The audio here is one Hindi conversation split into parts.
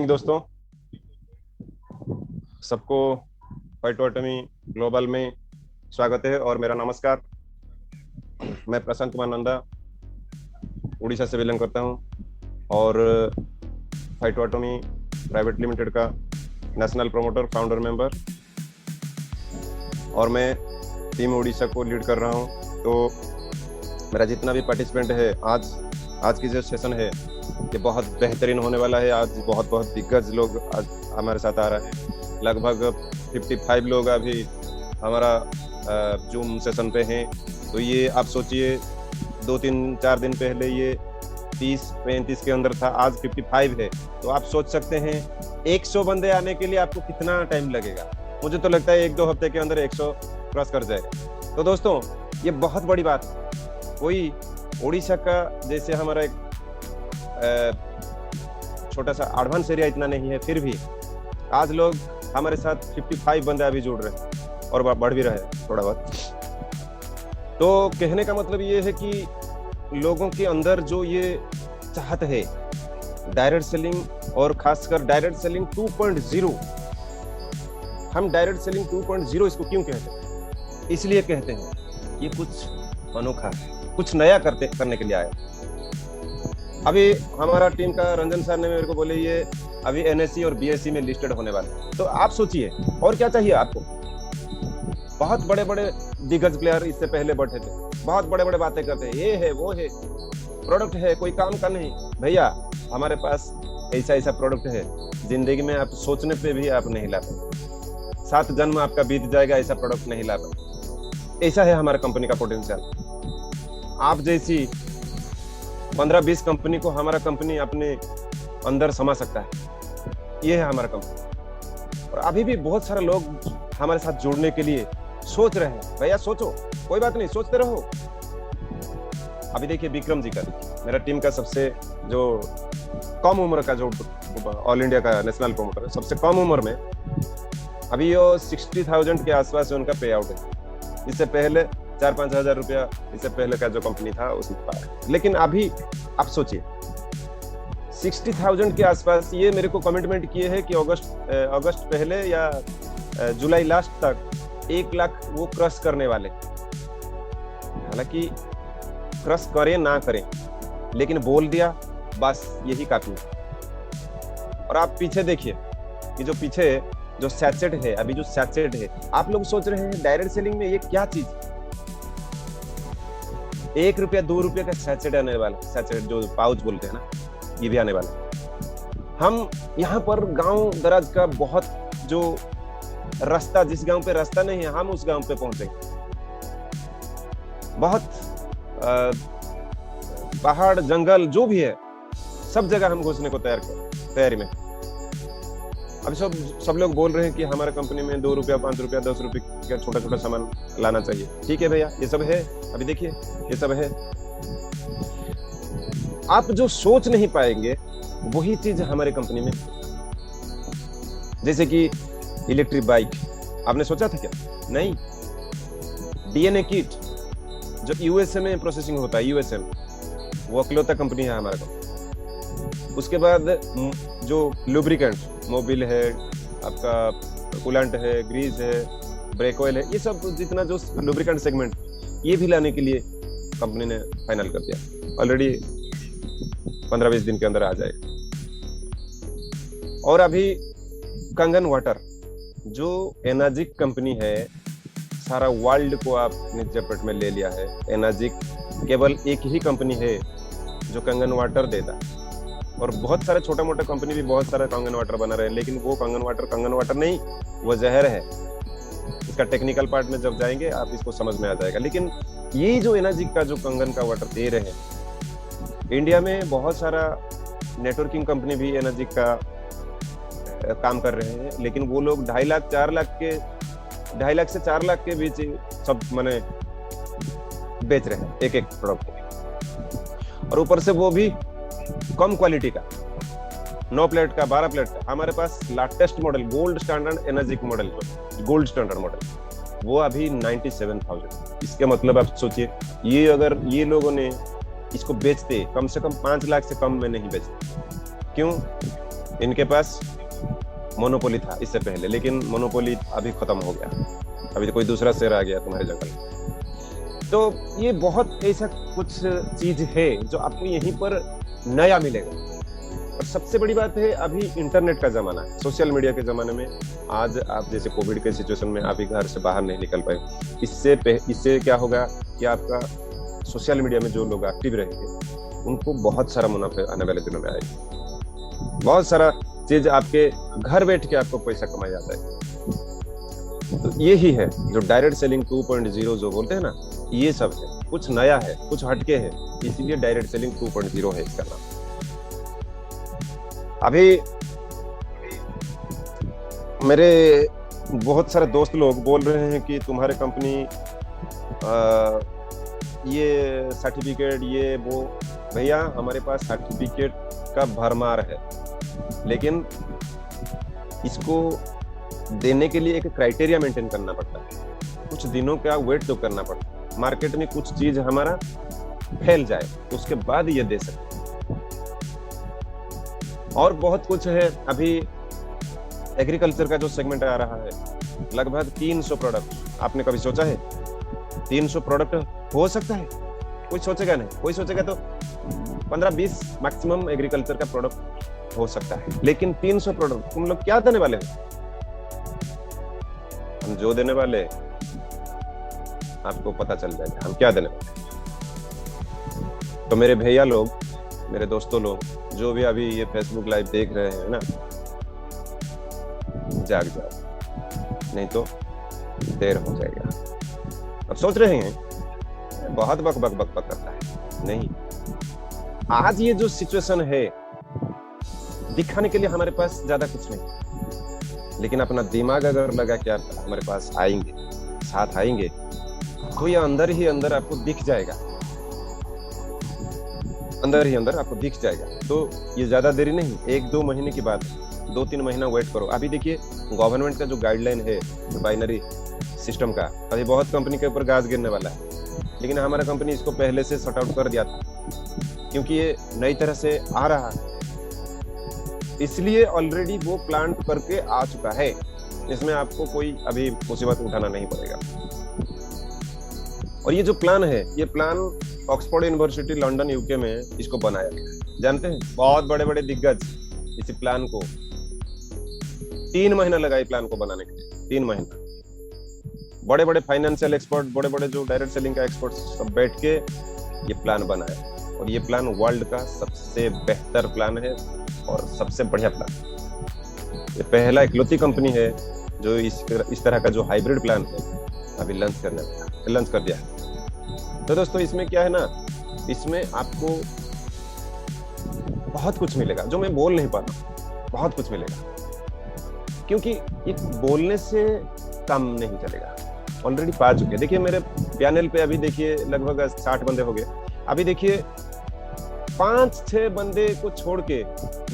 मॉर्निंग दोस्तों, सबको फाइटो एटमी ग्लोबल में स्वागत है और मेरा नमस्कार। मैं प्रशांत कुमार नंदा उड़ीसा से बिलोंग करता हूं और फाइटो एटमी प्राइवेट लिमिटेड का नेशनल प्रमोटर, फाउंडर, मेंबर और मैं टीम उड़ीसा को लीड कर रहा हूं। तो मेरा जितना भी पार्टिसिपेंट है, आज की जो सेशन है ये बहुत बेहतरीन होने वाला है। आज बहुत दिग्गज लोग आज हमारे साथ आ रहे हैं। लगभग 55 लोग अभी हमारा जूम सेशन पे हैं। तो ये आप सोचिए, 2-3-4 दिन पहले ये 30-35 के अंदर था, आज 55 है। तो आप सोच सकते हैं 100 बंदे आने के लिए आपको कितना टाइम लगेगा। मुझे तो लगता है 1-2 हफ्ते के अंदर 100 क्रॉस कर जाएगा। तो दोस्तों, ये बहुत बड़ी बात है। कोई उड़ीसा का जैसे हमारा एक छोटा सा एडवांस एरिया इतना नहीं है, फिर भी आज लोग हमारे साथ 55 बंदे अभी जुड़ रहे हैं और बढ़ भी रहे हैं थोड़ा बहुत। तो कहने का मतलब ये है कि लोगों के अंदर जो ये चाहत है डायरेक्ट सेलिंग, और खासकर डायरेक्ट सेलिंग 2.0। हम डायरेक्ट सेलिंग 2.0 इसको क्यों कहते हैं? इसलिए कहते हैं ये कुछ अनोखा है, कुछ नया करने के लिए आया। अभी हमारा टीम का रंजन सर ने मेरे को बोले ये अभी एनएससी और बीएससी में लिस्टेड होने वाले। तो आप सोचिए और क्या चाहिए आपको। बहुत बड़े बड़े दिग्गज प्लेयर इससे पहले बैठे थे, बहुत बड़े बड़े बातें करते हैं, ये है वो है, प्रोडक्ट है, कोई काम का नहीं। भैया हमारे पास ऐसा प्रोडक्ट है, जिंदगी में आप सोचने पे भी आप नहीं ला पाए। 7 जन्म आपका बीत जाएगा, ऐसा प्रोडक्ट नहीं ला पाए। ऐसा है हमारा कंपनी का पोटेंशियल। आप जैसी 15-20 कंपनी को हमारा कंपनी अपने अंदर समा सकता है। ये है हमारा कंपनी। और अभी भी बहुत सारे लोग हमारे साथ जुड़ने के लिए सोच रहे हैं। भैया सोचो, कोई बात नहीं, सोचते रहो। अभी देखिए विक्रम जी का, मेरा टीम का सबसे जो कम उम्र का जो ऑल इंडिया का नेशनल प्रमोटर है, सबसे कम उम्र में अभी वो 60,000 के आसपास उनका पे आउट है। इससे पहले 4-5 हजार रुपया इससे पहले का जो कंपनी था उसमें पाया। लेकिन अभी आप सोचिए 60,000 के आसपास ये मेरे को कमिटमेंट किए हैं कि अगस्त पहले या जुलाई लास्ट तक 1 लाख वो क्रॉस करने वाले। हालांकि क्रॉस करें ना करें, लेकिन बोल दिया, बस यही काफी है। और आप पीछे देखिए, ये जो पीछे जो सैचेट है, अभी जो सैचेट है, आप लोग सोच रहे हैं डायरेक्ट सेलिंग में ये क्या चीज। 1 रुपया 2 रुपये का सैचेट आने वाला, सैचेट जो पाउच बोलते हैं ना, ये भी आने वाला। हम यहाँ पर गांव दराज का बहुत जो रास्ता, जिस गांव पे रास्ता नहीं है, हम उस गांव पे पहुंचेंगे। बहुत पहाड़ जंगल जो भी है, सब जगह हम घुसने को तैयारी में। अभी सब लोग बोल रहे हैं कि हमारे कंपनी में 2 रुपया 5 रुपया 10 रुपये का छोटा सामान लाना चाहिए। ठीक है भैया, ये सब है। अभी देखिए ये सब है। आप जो सोच नहीं पाएंगे वही चीज हमारे कंपनी में। जैसे कि इलेक्ट्रिक बाइक, आपने सोचा था क्या? नहीं। डीएनए किट जो यूएसए में प्रोसेसिंग होता है, यूएसए में, वो अकलौता कंपनी है हमारा कंपनी। उसके बाद जो लुब्रिकेंट, मोबिल है, आपका कूलेंट है, ग्रीस है, ब्रेक ऑयल है, ये सब जितना जो लुब्रिकेंट सेगमेंट, ये भी लाने के लिए कंपनी ने फाइनल कर दिया। ऑलरेडी 15-20 दिन के अंदर आ जाएगा। और अभी कंगन वाटर जो एनर्जिक कंपनी है, सारा वर्ल्ड को आपने चपेट में ले लिया है। एनर्जिक केवल एक ही कंपनी है जो कंगन वाटर देता, और बहुत सारे छोटा मोटा कंपनी भी बहुत सारा कंगन वाटर बना रहे हैं, लेकिन वो कंगन वाटर नहीं, वो जहर है। इसका टेक्निकल पार्ट में जब जाएंगे आप इसको समझ में आ जाएगा। लेकिन ये जो एनर्जी का जो कंगन का वाटर दे रहे हैं, इंडिया में बहुत सारा नेटवर्किंग कंपनी भी एनर्जी का काम कर रहे हैं, लेकिन वो लोग 2.5 लाख 4 लाख से 4 लाख के बीच सब माने बेच रहे हैं एक प्रोडक्ट। और ऊपर से वो भी कम क्वालिटी का, 9 प्लेट का, 12 प्लेट का। हमारे पास latest model, gold standard energetic model, gold standard model, वो अभी 97,000। इसके मतलब आप सोचिए, ये अगर ये लोगों ने इसको बेचते, कम से कम 5 लाख से कम में नहीं बेचते। क्यों? इनके पास मोनोपोली था इससे पहले, लेकिन मोनोपोली अभी खत्म हो गया, अभी तो कोई दूसरा शेर आ गया तुम्हारे जंगल में। तो ये बहुत ऐसा कुछ चीज है जो आपको यहीं पर नया मिलेगा। और सबसे बड़ी बात है, अभी इंटरनेट का जमाना है, सोशल मीडिया के जमाने में। आज आप जैसे कोविड के सिचुएशन में आप ही घर से बाहर नहीं निकल पाए, इससे क्या होगा कि आपका सोशल मीडिया में जो लोग एक्टिव रहेंगे उनको बहुत सारा मुनाफा आने वाले दिनों में आएगा। बहुत सारा चीज आपके घर बैठ के आपको पैसा कमाया जाता है। तो यही है जो डायरेक्ट सेलिंग 2.0 जो बोलते हैं ना, ये सब है, कुछ नया है, कुछ हटके है, इसीलिए डायरेक्ट सेलिंग 2.0 है इसका नाम। अभी मेरे बहुत सारे दोस्त लोग बोल रहे हैं कि तुम्हारे कंपनी ये सर्टिफिकेट ये वो। भैया हमारे पास सर्टिफिकेट का भरमार है, लेकिन इसको देने के लिए एक क्राइटेरिया मेंटेन करना पड़ता है, कुछ दिनों का वेट तो करना पड़ता है। मार्केट में कुछ चीज हमारा फैल जाए उसके बाद ये दे सकते। और बहुत कुछ है। अभी एग्रीकल्चर का जो सेगमेंट आ रहा है, लगभग 300 प्रोडक्ट। आपने कभी सोचा है 300 प्रोडक्ट हो सकता है? कोई सोचेगा नहीं। कोई सोचेगा तो 15-20 मैक्सिमम एग्रीकल्चर का प्रोडक्ट हो सकता है, लेकिन 300 प्रोडक्ट तुम लोग क्या देने वाले हो? हम जो देने वाले आपको पता चल जाएगा हम क्या देने वाले। तो मेरे भैया लोग, मेरे दोस्तों लोग, जो भी अभी ये फेसबुक लाइव देख रहे हैं ना, जाग जाओ, नहीं तो देर हो जाएगा। अब सोच रहे हैं बहुत बक बक बक बक करता है, नहीं। आज ये जो सिचुएशन है दिखाने के लिए हमारे पास ज्यादा कुछ नहीं, लेकिन अपना दिमाग अगर लगा कि आप हमारे पास आएंगे, साथ आएंगे, तो ये अंदर ही अंदर आपको दिख जाएगा, अंदर ही अंदर आपको दिख जाएगा। तो ये ज्यादा देरी नहीं, 1-2 महीने की बात है, 2-3 महीना वेट करो। अभी देखिए गवर्नमेंट का जो गाइडलाइन है बाइनरी सिस्टम का, अभी बहुत कंपनी के ऊपर गाज गिरने वाला है, लेकिन हमारा कंपनी इसको पहले से सॉर्ट आउट कर दिया था, क्योंकि ये नई तरह से आ रहा है, इसलिए ऑलरेडी वो प्लांट करके आ चुका है। इसमें आपको कोई अभी मुसीबत उठाना नहीं पड़ेगा। और ये जो प्लान है, ये plan Oxford university London UK में इसको बनाया गया। जानते हैं बहुत बड़े बड़े दिग्गज इस प्लान को 3 महीना लगा प्लान को बनाने के लिए, 3 महीना। बड़े बड़े फाइनेंशियल एक्सपर्ट, बड़े बड़े जो डायरेक्ट सेलिंग का एक्सपर्ट सब बैठ के ये प्लान बनाया। और ये प्लान वर्ल्ड का सबसे बेहतर प्लान है और सबसे बढ़िया प्लान। ये पहला इकलौती कंपनी है जो इस तरह का जो हाइब्रिड प्लान है अभी लॉन्च कर दिया है। तो दोस्तों इसमें क्या है ना, इसमें आपको बहुत कुछ मिलेगा जो मैं बोल नहीं पा रहा, बहुत कुछ मिलेगा, क्योंकि ये बोलने से काम नहीं चलेगा। ऑलरेडी पा चुके। देखिए मेरे पैनल पे अभी देखिए लगभग 60 बंदे हो गए। अभी देखिए 5-6 बंदे को छोड़ के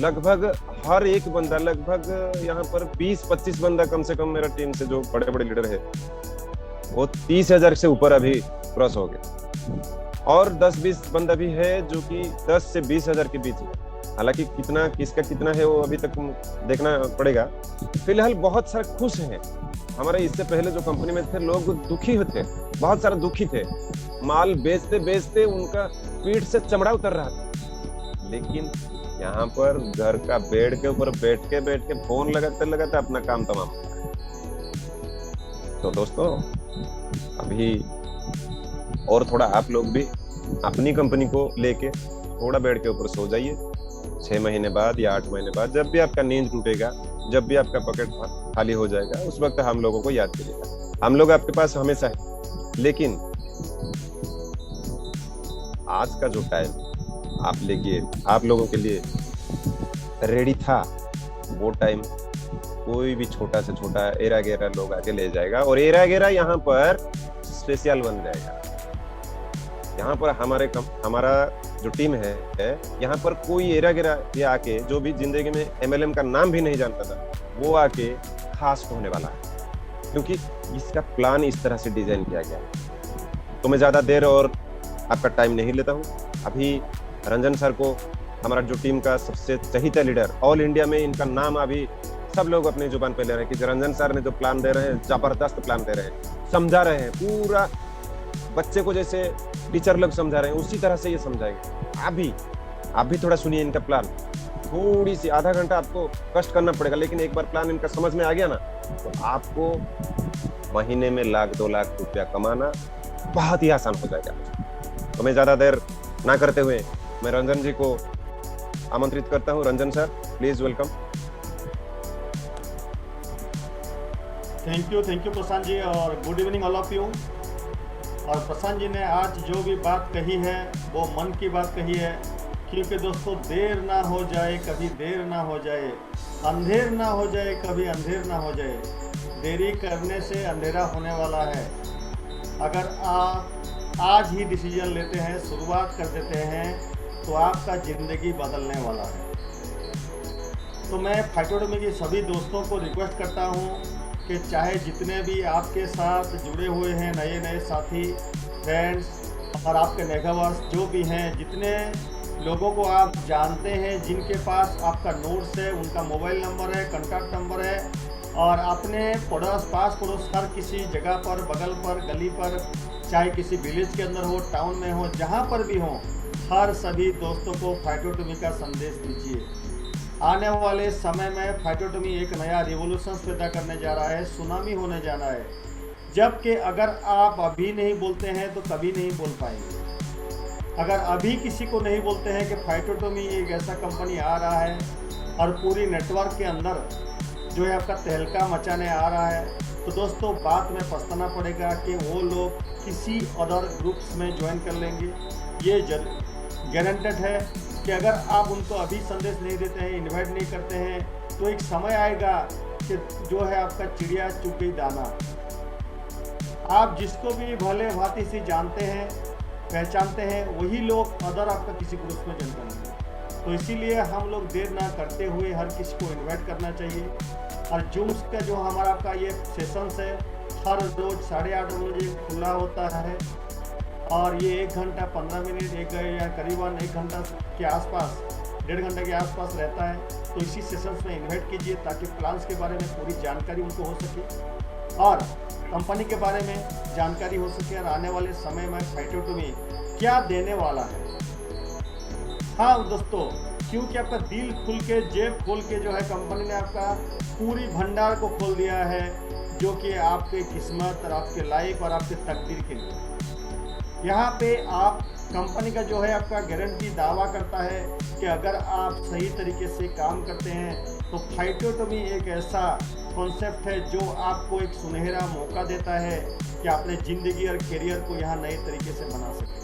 लगभग हर एक बंदा, लगभग यहाँ पर 20-25 बंदा कम से कम मेरा टीम से जो बड़े बड़े लीडर है वो 30,000 से ऊपर अभी क्रॉस हो गए। और 10-20 बंदा भी है जो कि 10 से 20,000 के बीच है। हालांकि कितना किसका कितना है वो अभी तक देखना पड़ेगा। फिलहाल बहुत सारे खुश हैं। हमारे इससे पहले जो कंपनी में थे लोग दुखी थे, बहुत सारे दुखी थे। माल बेचते बेचते उनका पीठ से चमड़ा उतर रहा था, लेकिन यहाँ पर घर का बेड के ऊपर बैठ के फोन लगाते अपना काम तमाम। तो दोस्तों अभी और थोड़ा आप लोग भी अपनी कंपनी को लेके थोड़ा बेड के ऊपर सो जाइए। 6 महीने बाद या 8 महीने बाद जब भी आपका नींद टूटेगा, जब भी आपका पॉकेट खाली हो जाएगा, उस वक्त हम लोगों को याद कीजिएगा। हम लोग आपके पास हमेशा है, लेकिन आज का जो टाइम आप लोगों के लिए रेडी था, वो टाइम कोई भी छोटा से छोटा एरा गेरा लोग आके ले जाएगा। और एरा गेरा यहाँ पर स्पेशल बन जाएगा। यहाँ पर हमारा जो टीम है यहाँ पर कोई एरा गेरा ये आके, जो भी जिंदगी में MLM का नाम भी नहीं जानता था, वो आके खास होने वाला है, क्योंकि इसका प्लान इस तरह से डिजाइन किया गया है। तो मैं ज्यादा देर और आपका टाइम नहीं लेता हूँ। अभी रंजन सर को हमारा जो टीम का सबसे चहीता लीडर, ऑल इंडिया में इनका नाम अभी सब लोग अपनी जुबान पे ले रहे हैं कि रंजन सर ने जो प्लान दे रहे हैं, जबरदस्त प्लान दे रहे हैं, समझा रहे हैं पूरा बच्चे को, जैसे टीचर लोग समझा रहे हैं उसी तरह से ये समझाएंगे। आप भी थोड़ा सुनिए इनका प्लान, थोड़ी सी आधा घंटा आपको कष्ट करना पड़ेगा, लेकिन एक बार प्लान इनका समझ में आ गया ना तो आपको महीने में 1-2 लाख रुपया कमाना बहुत ही आसान हो जाएगा। तो मैं ज्यादा देर ना करते हुए मैं रंजन जी को आमंत्रित करता हूँ। Ranjan sir, please welcome. Thank you Prashant ji, और good evening all of you. और प्रशांत जी ने आज जो भी बात कही है वो मन की बात कही है, क्योंकि दोस्तों देर ना हो जाए कभी देर ना हो जाए, अंधेर ना हो जाए कभी अंधेर ना हो जाए, देरी करने से अंधेरा होने वाला है। अगर आप आज ही डिसीजन लेते हैं, शुरुआत कर देते हैं, तो आपका ज़िंदगी बदलने वाला है। तो मैं फाइटोडमी के सभी दोस्तों को रिक्वेस्ट करता हूँ कि चाहे जितने भी आपके साथ जुड़े हुए हैं नए साथी, फ्रेंड्स और आपके नेगवर्स जो भी हैं, जितने लोगों को आप जानते हैं, जिनके पास आपका नोट्स है, उनका मोबाइल नंबर है, कॉन्टैक्ट नंबर है, और अपने पास पड़ोस हर किसी जगह पर, बगल पर, गली पर, चाहे किसी विलेज के अंदर हो, टाउन में हो, जहाँ पर भी हो, हर सभी दोस्तों को फाइटोटमी का संदेश दीजिए। आने वाले समय में फाइटोटमी एक नया रिवोल्यूशन पैदा करने जा रहा है, सुनामी होने जाना है, जबकि अगर आप अभी नहीं बोलते हैं तो कभी नहीं बोल पाएंगे। अगर अभी किसी को नहीं बोलते हैं कि फाइटोटमी एक ऐसा कंपनी आ रहा है और पूरी नेटवर्क के अंदर जो है आपका तहलका मचाने आ रहा है, तो दोस्तों बात में पछताना पड़ेगा कि वो लोग किसी अदर ग्रुप्स में ज्वाइन कर लेंगे। ये गारंटेड है कि अगर आप उनको अभी संदेश नहीं देते हैं, इनवाइट नहीं करते हैं, तो एक समय आएगा कि जो है आपका चिड़िया चुग गई दाना। आप जिसको भी भले भांति से जानते हैं, पहचानते हैं, वही लोग अदर आपका किसी ग्रुप में ज्वाइन करेंगे। तो इसीलिए हम लोग देर ना करते हुए हर किसी को इन्वाइट करना चाहिए। और जूम्स का जो हमारा आपका ये सेशंस है, हर रोज़ 8:30 बजे खुला होता है, और ये 1 घंटा 15 मिनट या करीबन 1 घंटा के आसपास, 1.5 घंटे के आसपास रहता है। तो इसी सेशंस में इन्वाइट कीजिए ताकि प्लान्स के बारे में पूरी जानकारी उनको हो सके और कंपनी के बारे में जानकारी हो सके, और आने वाले समय में फाइटोटमी क्या देने वाला है। हाँ दोस्तों, क्योंकि आपका दिल खुल के, जेब खोल के जो है कंपनी ने आपका पूरी भंडार को खोल दिया है, जो कि आपके किस्मत और आपके लाइफ और आपके तकदीर के लिए। यहाँ पे आप कंपनी का जो है आपका गारंटी दावा करता है कि अगर आप सही तरीके से काम करते हैं तो फाइटोटमी एक ऐसा कॉन्सेप्ट है जो आपको एक सुनहरा मौका देता है कि अपने ज़िंदगी और करियर को यहाँ नए तरीके से बना सकें।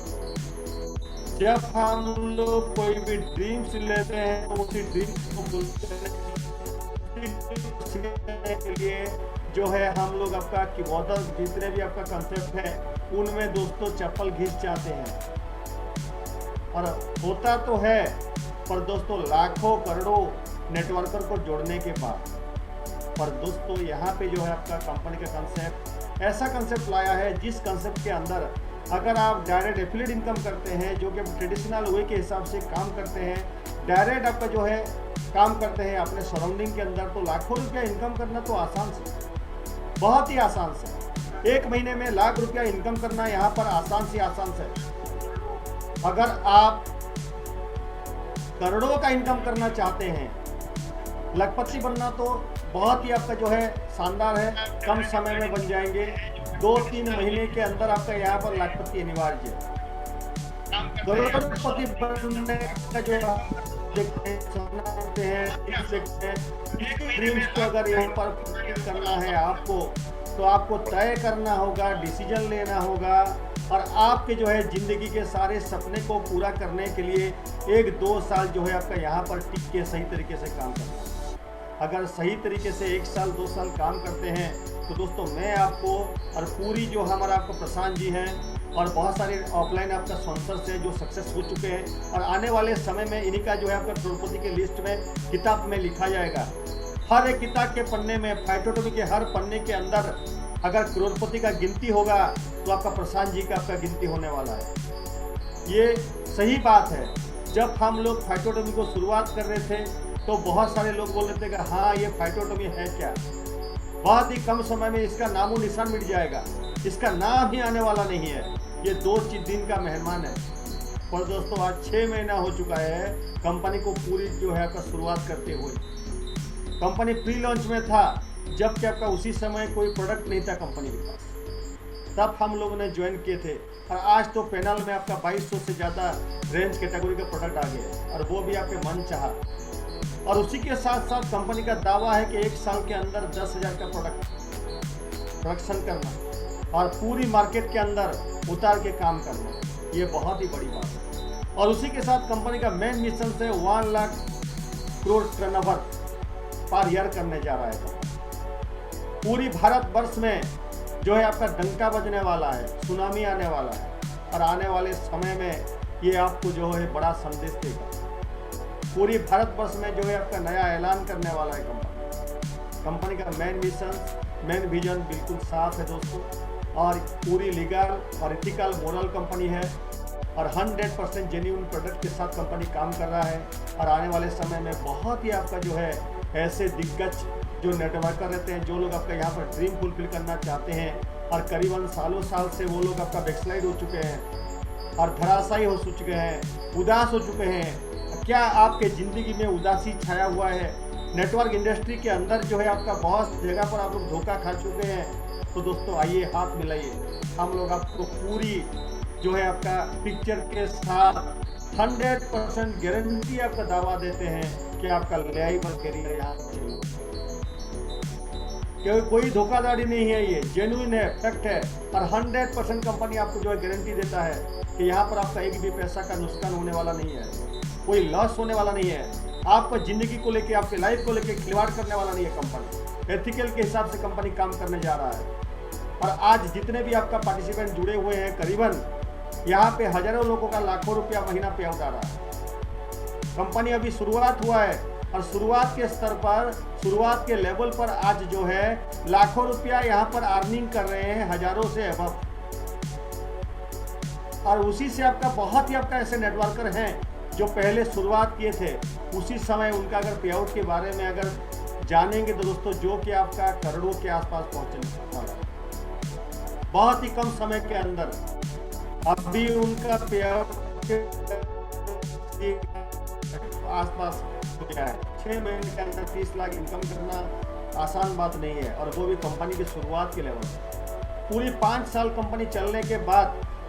जब हम लोग कोई भी ड्रीम्स लेते हैं तो उसी ड्रीम्स को के लिए जो है हम लोग आपका कि बहुत जितने भी आपका कंसेप्ट है उनमें दोस्तों चप्पल घिस जाते हैं, और होता तो है पर दोस्तों लाखों करोड़ों नेटवर्कर को जोड़ने के बाद। पर दोस्तों यहाँ पे जो है आपका कंपनी का कंसेप्ट ऐसा कंसेप्ट लाया है, जिस कंसेप्ट के अंदर अगर आप डायरेक्ट एफिलिएट इनकम करते हैं, जो कि ट्रेडिशनल वे के हिसाब से काम करते हैं, डायरेक्ट आपका जो है काम करते हैं अपने सराउंडिंग के अंदर, तो लाखों रुपया इनकम करना तो आसान से, बहुत ही आसान से। 1 महीने में लाख रुपया इनकम करना यहाँ पर आसान से आसान से। अगर आप करोड़ों का इनकम करना चाहते हैं, लखपति बनना, तो बहुत ही आपका जो है शानदार है, कम समय में बन जाएंगे। 2-3 महीने के अंदर आपका यहाँ पर लाखपति अनिवार्य है। करोड़पति बनने का जो देखते हैं ड्रीम्स को अगर यहाँ पर करना है आपको, तो आपको तय करना होगा, डिसीजन लेना होगा, और आपके जो है ज़िंदगी के सारे सपने को पूरा करने के लिए 1-2 साल जो है आपका यहाँ पर टिक के सही तरीके से काम करना है। अगर सही तरीके से 1 साल 2 साल काम करते हैं तो दोस्तों मैं आपको और पूरी जो हमारा आपको प्रशांत जी हैं और बहुत सारे ऑफलाइन आपका स्पॉन्सर्स हैं जो सक्सेस हो चुके हैं, और आने वाले समय में इन्हीं का जो है आपका करोड़पति के लिस्ट में किताब में लिखा जाएगा। हर एक किताब के पन्ने में, फाइटोटमी के हर पन्ने के अंदर अगर करोड़पति का गिनती होगा तो आपका प्रशांत जी का आपका गिनती होने वाला है। ये सही बात है। जब हम लोग फाइटोटॉमी को शुरुआत कर रहे थे तो बहुत सारे लोग बोल रहे थे कि हाँ ये फाइटोटॉमी है क्या, बहुत ही कम समय में इसका नामो निशान मिट जाएगा, इसका नाम ही आने वाला नहीं है, ये 2 दिन का मेहमान है। पर दोस्तों आज 6 महीना हो चुका है कंपनी को पूरी जो है आपका शुरुआत करते हुए। कंपनी प्री लॉन्च में था, जबकि आपका उसी समय कोई प्रोडक्ट नहीं था कंपनी के पास, तब हम लोगों ने ज्वाइन किए थे। और आज तो पैनल में आपका 2200 से ज़्यादा रेंज कैटेगरी का प्रोडक्ट आ गए हैं, और वो भी आपके मन चाहा। और उसी के साथ साथ कंपनी का दावा है कि 1 साल के अंदर 10,000 का प्रोडक्शन करना और पूरी मार्केट के अंदर उतार के काम करना, ये बहुत ही बड़ी बात है। और उसी के साथ कंपनी का मेन मिशन से 1 lakh crore turnover per year करने जा रहा है। पूरी भारतवर्ष में जो है आपका डंका बजने वाला है, सुनामी आने वाला है, और आने वाले समय में ये आपको जो है बड़ा संदेश देगा। पूरी भारतवर्ष में जो है आपका नया ऐलान करने वाला है कंपनी का मेन मिशन, मेन विजन बिल्कुल साफ है दोस्तों, और पूरी लीगल और इथिकल मोरल कंपनी है, और 100% जेन्युइन प्रोडक्ट के साथ कंपनी काम कर रहा है। और आने वाले समय में बहुत ही आपका जो है ऐसे दिग्गज जो नेटवर्कर रहते हैं, जो लोग आपका यहाँ पर ड्रीम फुलफिल करना चाहते हैं, और करीबन सालों साल से वो लोग आपका बैकस्लाइड हो चुके हैं और धराशायी हो चुके हैं, उदास हो चुके हैं। क्या आपके ज़िंदगी में उदासी छाया हुआ है? नेटवर्क इंडस्ट्री के अंदर जो है आपका बहुत जगह पर आप लोग धोखा खा चुके हैं, तो दोस्तों आइए हाथ मिलाइए, हम लोग आपको पूरी जो है आपका पिक्चर के साथ 100% गारंटी आपका दावा देते हैं कि आपका लाइफ करियर यहाँ कोई धोखाधड़ी नहीं है, ये जेन्युइन है, फैक्ट है। और 100% कंपनी आपको जो है गारंटी देता है कि यहाँ पर आपका एक भी पैसा का नुकसान होने वाला नहीं है, कोई लॉस होने वाला नहीं है। आपको ज़िंदगी को लेके, आपके लाइफ को लेके खिलवाड़ करने वाला नहीं है कंपनी। एथिकल के हिसाब से कंपनी काम करने जा रहा है। और आज जितने भी आपका पार्टिसिपेंट जुड़े हुए हैं, करीबन यहाँ पे हजारों लोगों का लाखों रुपया महीना पे आउट आ रहा है। कंपनी अभी शुरुआत हुआ है, और शुरुआत के स्तर पर, शुरुआत के लेवल पर आज जो है लाखों रुपया यहाँ पर अर्निंग कर रहे हैं, हजारों से अबव। और उसी से आपका बहुत ही आपका ऐसे नेटवर्कर हैं जो पहले शुरुआत किए थे, उसी समय उनका अगर पे आउट के बारे में अगर जानेंगे तो दोस्तों जो कि आपका करोड़ों के आसपास पहुंचने वाला है बहुत ही कम समय के अंदर। अभी उनका पे आउट आसपास क्या है, 6 महीने के अंदर 30 लाख इनकम करना आसान बात नहीं है, और वो भी कंपनी की शुरुआत के लेवल। पूरी 5 साल कंपनी चलने के बाद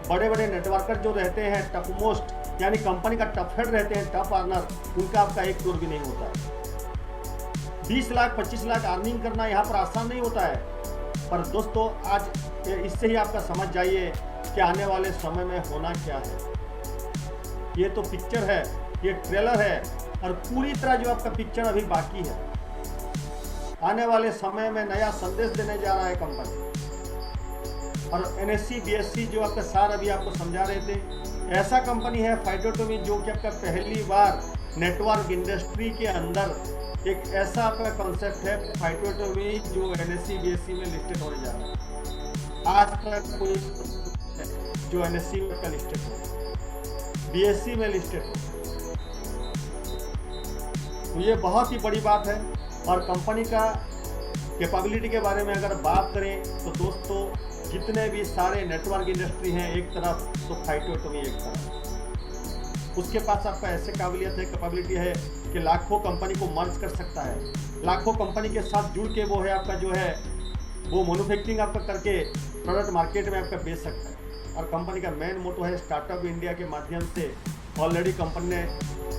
बड़े बड़े नेटवर्कर जो रहते हैं, टफ मोस्ट यानी कंपनी का टफ हेड रहते हैं, टफ अर्नर, उनका आपका 1 करोड़ भी नहीं होता है। 20 लाख 25 लाख अर्निंग करना यहाँ पर आसान नहीं होता है। पर दोस्तों आज इससे ही आपका समझ जाइए कि आने वाले समय में होना क्या है। ये तो पिक्चर है, ये ट्रेलर है, और पूरी तरह जो आपका पिक्चर अभी बाकी है। आने वाले समय में नया संदेश देने जा रहा है कंपनी। और NSE BSE जो आपका सार अभी आपको समझा रहे थे, ऐसा कंपनी है फाइटोटॉमी जो कि आपका पहली बार नेटवर्क इंडस्ट्री के अंदर एक ऐसा आपका कॉन्सेप्ट है फाइटोटॉमी जो NSE BSE में लिस्टेड होने जा रहा है। आज तक कोई जो NSE में का लिस्टेड हो, BSE में लिस्टेड हो, तो ये बहुत ही बड़ी बात है। और कंपनी का कैपेबिलिटी के बारे में अगर बात करें तो दोस्तों जितने भी सारे नेटवर्क इंडस्ट्री हैं एक तरफ, तो फाइटोटॉमी एक तरफ। उसके पास आपका ऐसे काबिलियत है, कैपेबिलिटी है कि लाखों कंपनी को मर्ज कर सकता है, लाखों कंपनी के साथ जुड़ के वो है आपका जो है वो मैन्युफैक्चरिंग आपका करके प्रोडक्ट मार्केट में आपका बेच सकता है। और कंपनी का मेन मोटो है स्टार्टअप इंडिया के माध्यम से ऑलरेडी कंपनी ने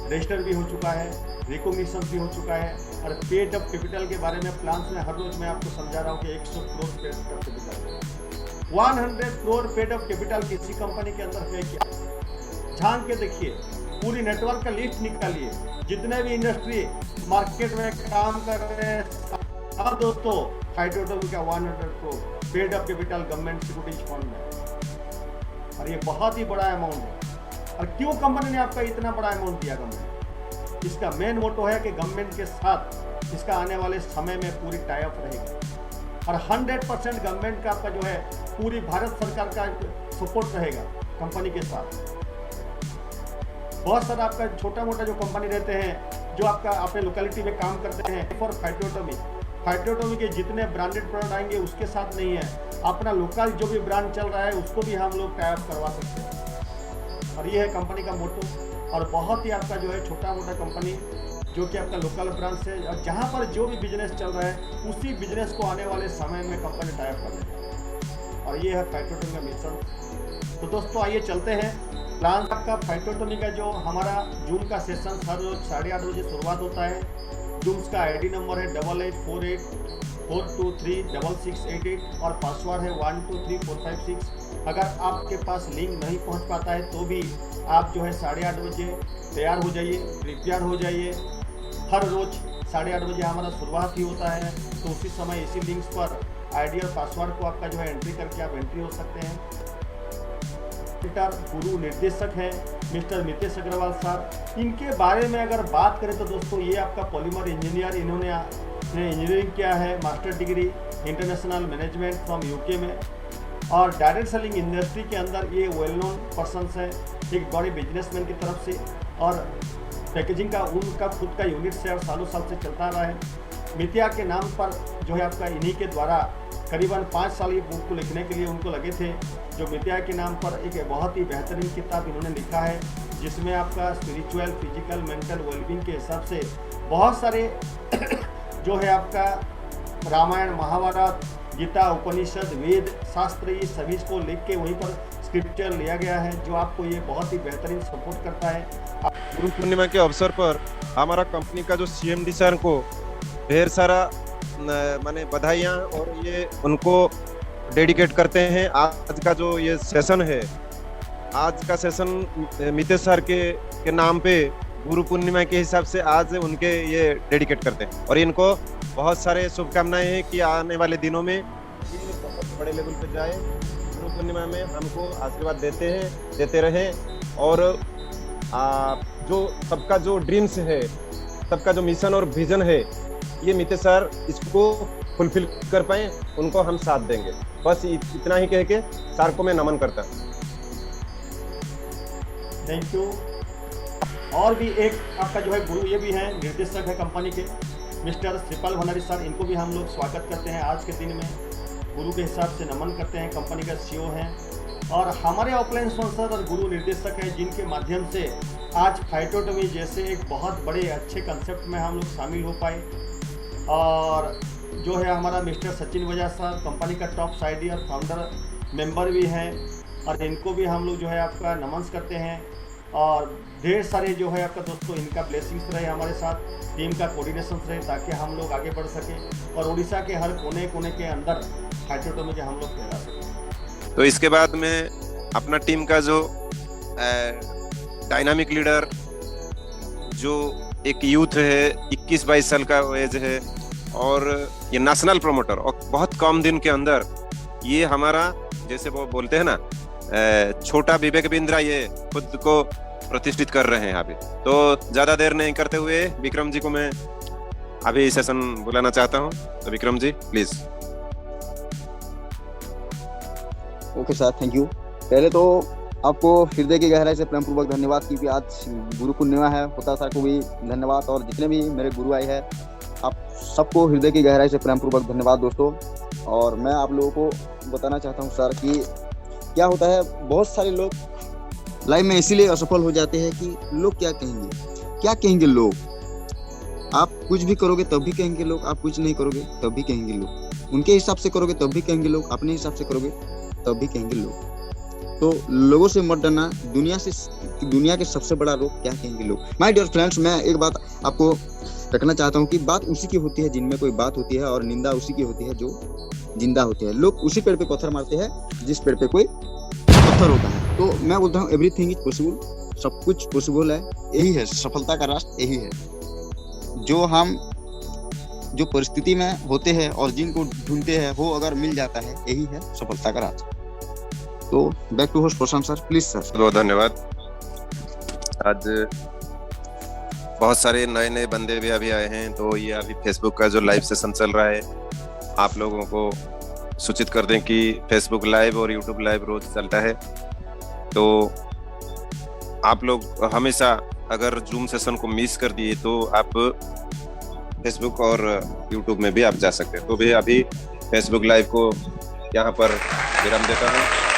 रजिस्टर भी हो चुका है, रिकॉग्निशन भी हो चुका है, और पेड अप कैपिटल के बारे में प्लान्स में हर रोज मैं आपको समझा रहा हूँ कि 100 crore paid up capital, 100 crore paid up capital किसी कंपनी के अंदर है क्या? झांक के देखिए, पूरी नेटवर्क का लिस्ट निकालिए, जितने भी इंडस्ट्री मार्केट में काम कर रहे हैं। अब दोस्तों फाइटोटॉमी का 100 crore paid up capital government securities fund में, और ये बहुत ही बड़ा अमाउंट है। और क्यों कंपनी ने आपका इतना बड़ा अमाउंट दिया गवर्नमेंट? इसका मेन मोटो है कि गवर्नमेंट के साथ इसका आने वाले समय में पूरी टाई अप रहेगा, और 100% गवर्नमेंट का आपका जो है पूरी भारत सरकार का सपोर्ट रहेगा कंपनी के साथ। बहुत सारा आपका छोटा मोटा जो कंपनी रहते हैं जो आपका अपने लोकेलिटी में काम करते हैं फॉर फाइटोटॉमी के जितने ब्रांडेड प्रोडक्ट आएंगे उसके साथ नहीं है, अपना लोकल जो भी ब्रांड चल रहा है उसको भी हम लोग टाई अप करवा सकते हैं। और ये है कंपनी का मोटो। और बहुत ही आपका जो है छोटा मोटा कंपनी जो कि आपका लोकल ब्रांड से और जहाँ पर जो भी बिजनेस चल रहा है उसी बिजनेस को आने वाले समय में कंपनी टाई अप कर देगी। और ये है फाइटोटॉमी का मिशन। तो दोस्तों आइए चलते हैं प्लान आपका फाइटोटॉमी का जो हमारा जूम का सेशन हर रोज 8:30 बजे शुरुआत होता है। जूम्स का आईडी नंबर है 884842366688 और पासवर्ड है 123456। अगर आपके पास लिंक नहीं पहुंच पाता है तो भी आप जो है 8:30 बजे तैयार हो जाइए, प्रिपेयर हो जाइए। हर रोज 8:30 बजे हमारा शुरुआत ही होता है, तो उसी समय इसी लिंक्स पर आईडी और पासवर्ड को आपका जो है एंट्री करके आप एंट्री हो सकते हैं। गुरु निर्देशक हैं मिस्टर मितेश अग्रवाल साहब। इनके बारे में अगर बात करें तो दोस्तों ये आपका पॉलीमर इंजीनियर, इन्होंने इंजीनियरिंग किया है, master degree international management from UK में। और डायरेक्ट सेलिंग इंडस्ट्री के अंदर ये वेल नोन पर्सनस है, एक बड़े बिजनेसमैन की तरफ से। और पैकेजिंग का उनका खुद का यूनिट से और सालों साल से चलता रहा है। मितिया के नाम पर जो है आपका इन्हीं के द्वारा करीबन 5 साल ये बुक को लिखने के लिए उनको लगे थे। जो मितिया के नाम पर एक बहुत ही बेहतरीन किताब इन्होंने लिखा है जिसमें आपका स्पिरिचुअल, फिजिकल, मेंटल वेलबींग के हिसाब से बहुत सारे जो है आपका रामायण, महाभारत, गीता, उपनिषद, वेद, शास्त्र, ये सभी को लिख के वहीं पर स्क्रिप्चर लिया गया है जो आपको ये बहुत ही बेहतरीन सपोर्ट करता है। गुरु पूर्णिमा के अवसर पर हमारा कंपनी का जो CMD सर को ढेर सारा माने बधाइयाँ और ये उनको डेडिकेट करते हैं। आज का जो ये सेशन है, आज का सेशन मितेश सर के नाम पे गुरु पूर्णिमा के हिसाब से आज उनके ये डेडिकेट करते हैं और इनको बहुत सारे शुभकामनाएं हैं कि आने वाले दिनों में ये बहुत बड़े लेवल पे जाए। गुरु पूर्णिमा में हमको आशीर्वाद देते रहे और जो सबका जो ड्रीम्स है, सबका जो मिशन और विजन है, ये मितेश सर इसको फुलफिल कर पाए, उनको हम साथ देंगे। बस इतना ही कह के सर को मैं नमन करता हूँ। Thank you. और भी एक आपका जो है गुरु ये भी हैं, निर्देशक है कंपनी के मिस्टर श्रीपाल भंडारी सर। इनको भी हम लोग स्वागत करते हैं आज के दिन में, गुरु के हिसाब से नमन करते हैं। कंपनी का CEO हैं और हमारे ऑफलाइन स्पॉन्सर और गुरु निर्देशक हैं जिनके माध्यम से आज फाइटोटॉमी जैसे एक बहुत बड़े अच्छे कंसेप्ट में हम लोग शामिल हो पाए। और जो है हमारा mister Sachin Bajaj sir company का टॉप साइडी और फाउंडर मेंबर भी हैं और इनको भी हम लोग जो है आपका नमन करते हैं। और ढेर सारे जो है आपका दोस्तों इनका ब्लेसिंग्स रहे हमारे साथ, टीम का कोऑर्डिनेशन रहे ताकि हम लोग आगे बढ़ सकें और उड़ीसा के हर कोने कोने के अंदर फाइटोटॉमी के हम लोग फैला सकें। तो इसके बाद में अपना टीम का जो डायनामिक लीडर, जो एक यूथ है, 21-22 साल का एज है और ये नेशनल प्रमोटर, और बहुत कम दिन के अंदर ये हमारा जैसे वो बोलते हैं ना छोटा विवेक बिंद्रा, ये खुद को प्रतिष्ठित कर रहे हैं यहाँ पे। तो ज्यादा देर नहीं करते हुए विक्रम जी को मैं अभी सेशन बुलाना चाहता हूँ। तो Vikram ji please. Okay sir, thank you. पहले तो आपको हृदय की गहराई से प्रेम पूर्वक धन्यवाद क्योंकि आज गुरु पूर्णिमा है। होता सर को भी धन्यवाद और जितने भी मेरे गुरु आए हैं आप सबको हृदय की गहराई से प्रेम पूर्वक धन्यवाद दोस्तों। और मैं आप लोगों को बताना चाहता हूँ सर कि क्या होता है, बहुत सारे लोग लाइफ में इसीलिए असफल हो जाते हैं कि लोग क्या कहेंगे लोग। आप कुछ भी करोगे तब भी कहेंगे लोग, आप कुछ नहीं करोगे तब भी कहेंगे लोग, उनके हिसाब से करोगे तब भी कहेंगे लोग, अपने हिसाब से करोगे तब भी कहेंगे लोग। तो लोगों से मत डरना, दुनिया के सबसे बड़ा रोग क्या कहेंगे लोग। माय डियर फ्रेंड्स, मैं एक बात आपको रखना चाहता हूँ कि बात उसी की होती है जिनमें कोई बात होती है और निंदा उसी की होती है जो जिंदा होते हैं। लोग उसी पेड़ पे पत्थर मारते हैं जिस पेड़ पे कोई पत्थर होता है। तो मैं बोलता हूँ एवरीथिंग इज पॉसिबल, सब कुछ पॉसिबल है। यही है सफलता का रास्ता, यही है जो परिस्थिति में होते हैं और जिनको ढूंढते हैं वो अगर मिल जाता है, यही है सफलता का रास्ता। तो back to host Prashant sir, please sir. बहुत धन्यवाद। आज बहुत सारे नए बंदे भी अभी आए हैं, तो ये अभी फेसबुक का जो लाइव सेशन चल रहा है, आप लोगों को सूचित कर दें कि फेसबुक लाइव और यूट्यूब लाइव रोज चलता है। तो आप लोग हमेशा अगर जूम सेशन को मिस कर दिए तो आप फेसबुक और यूट्यूब में भी आप जा सकते हैं। तो भी अभी फेसबुक लाइव को यहाँ पर विराम देता हूँ।